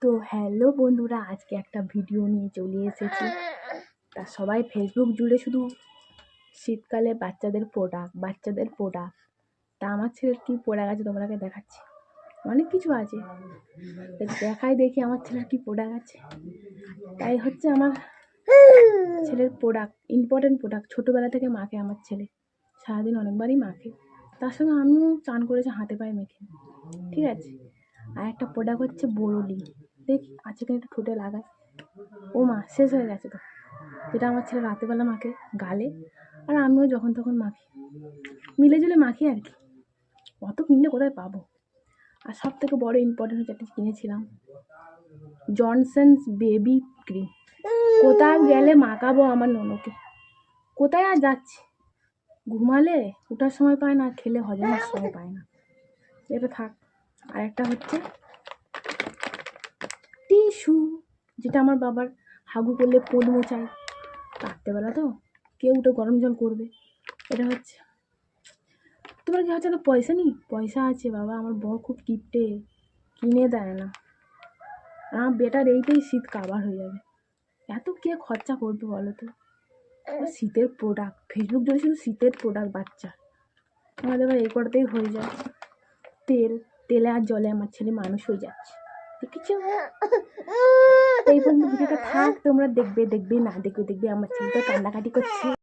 তো হ্যালো বন্ধুরা, আজকে একটা ভিডিও নিয়ে চলে এসেছি। তা সবাই ফেসবুক জুড়ে শুধু শীতকালে বাচ্চাদের প্রোডাক্ট। তা আমার ছেলের কি প্রোডাক্ট আছে তোমাদেরকে দেখাচ্ছি। অনেক কিছু আছে, দেখি আমার ছেলের কি প্রোডাক্ট আছে। তাই হচ্ছে আমার ছেলের প্রোডাক্ট, ইম্পর্টেন্ট প্রোডাক্ট। ছোটোবেলা থেকে মাখে আমার ছেলে, সারাদিন অনেকবারই মাখে। তার সঙ্গে আমিও চান করেছি হাতে পায়ে মেখে, ঠিক আছে। আর একটা প্রোডাক্ট হচ্ছে বোরোলিন, দেখি আছে কিনা একটু ঠোঁটে লাগায়। ও মা, শেষ হয়ে গেছে তো। যেটা আমার ছেলে রাতেরবেলা মাখে গালে, আর আমিও যখন তখন মাখি, মিলে জুলে মাখি আর কি। অত কিনলে কোথায় পাবো। আর সব থেকে বড় ইম্পর্টেন্ট হচ্ছে একটা কিনেছিলাম, জনসন্স বেবি ক্রিম। কোথাও গেলে মাখাবো আমার ননকে। কোথায় আর যাচ্ছি, ঘুমালে ওঠার সময় পায় না, খেলে হজমের সময় পায় না। এটা থাক। আর একটা হচ্ছে টিস্যু, যেটা আমার বাবার হাগু করলে পোদ মোচায়। রাত্রেবেলা তো কেউ উঠে গরম জল করবে। এটা হচ্ছে, তোমার কি হচ্ছে না পয়সা নেই? পয়সা আছে বাবা, আমার বর খুব কিপটে, কিনে দেয় না। আমার বেটার এইটাই শীত কাবার হয়ে যাবে। এত কে খরচা করবে বলো তো। শীতের প্রোডাক্ট, ফেসবুক জুড়ে শুধু শীতের প্রোডাক্ট বাচ্চা। আমাদের এবার এই করতেই হয়ে যায়। তেলে আর জলে আমার ছেলে মানুষ হয়ে যাচ্ছে, দেখেছো। এই পর্যন্ত ভিডিওটা থাক, তোমরা দেখবে না দেখবে আমার ছেলেটা কান্নাকাটি করছে।